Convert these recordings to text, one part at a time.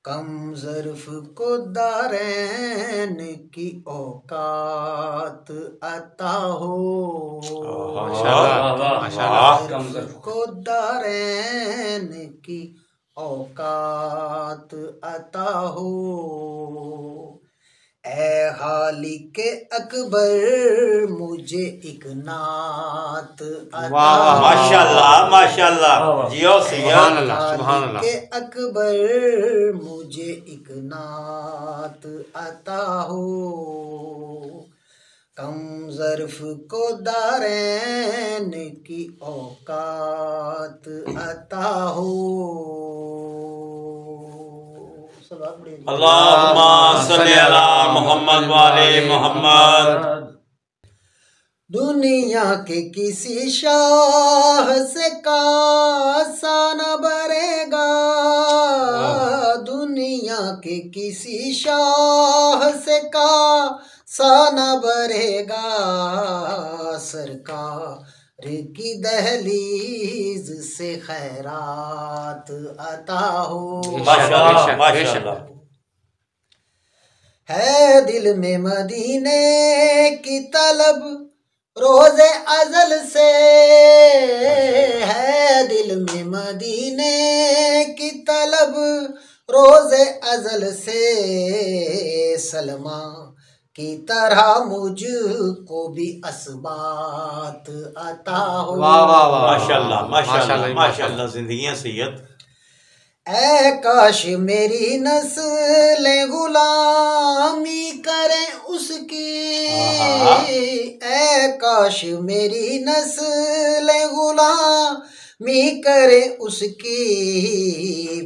कम ज़र्फ़ को दारैन की औकात अता हो। माशाल्लाह कम ज़र्फ़ को दारैन की औकात अता हो। ऐ खालिक अकबर मुझे एक नात अता हो। माशाल्लाह माशाल्लाह जियो सुभान खालिक अकबर मुझे एक नात अता हो। कम ज़र्फ़ को दारैन की औकात अता हो। अल्लाहुम्मा सल्ली अला मोहम्मद व आले मोहम्मद। दुनिया के किसी शाह से कासा न भरेगा, दुनिया के किसी शाह से कासा न भरेगा। सरकार की दहलीज से खैरात अता हो। माशाल्लाह माशाल्लाह। है दिल में मदीने की तलब रोज़े अज़ल से, है दिल में मदीने की तलब रोज़े अज़ल से। सलमा की तरह मुझको भी असबात अता हो। माशाल्लाह माशाल्लाह माशाल्लाह। जिंदगियां सैयद। ऐ काश मेरी नस्लें गुलामी करें उसकी, ऐ काश मेरी नस्लें गुलामी करें उसकी।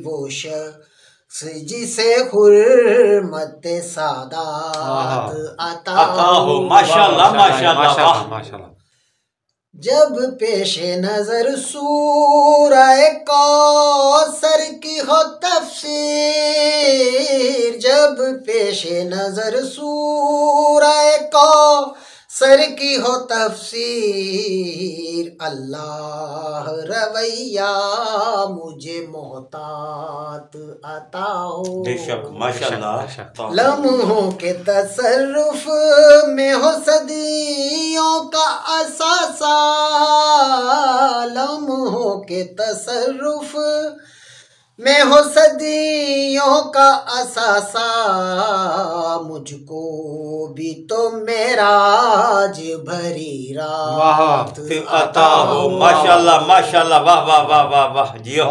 वो शख्स जिसे हुर्मत सादात अता हो। माशाल्लाह माशाल्लाह माशाल्लाह। जब पेशे नजर सूरह कौसर की हो तफसीर, जब पेशे नजर सूरह कौसर की हो तफसीर। अल्लाह रवैया मुझे मोहतात अता हो। बेशक माशाल्लाह। लम्हों के तसर्रुफ में हो सदियों का असासा, लम्हों के तसर्रुफ में हो सदियों का असासा। मुझको भी तो मेराज भरी रात अता हो। माशाल्लाह माशाल्लाह वाह वाह वाह वाह वाह जियो।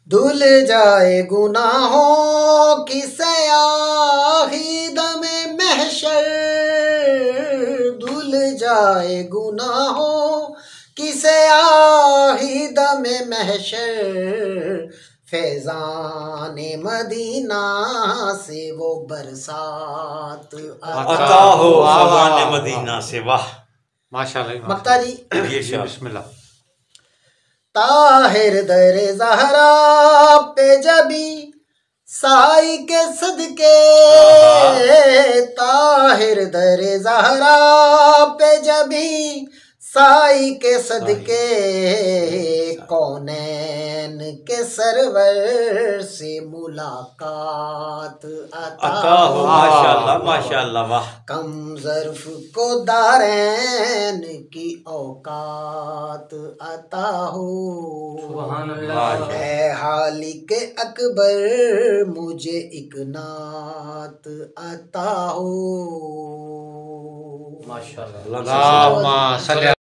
धुल जाए गुनाहों की स्याही दमे महशर, धुल जाए गुनाहों की स्याही दमे महशर। फैज़ाने मदीना से वो बरसात अता हो। फैज़ाने मदीना से वाह माशाल्लाह। मक्ता जी बिस्मिल्लाह। ताहिर दर ज़हरा पे जबी साई के सदके, ताहिर दर ज़हरा पे जबी साई के सदके। कौनैन के सरवर से मुलाकात अता हो। माशाल्लाह माशाल्लाह वाह। कम ज़र्फ़ को दारैन की औकात अता हो। ऐ खालिक अकबर मुझे एक नात अता हो। माशाल्लाह।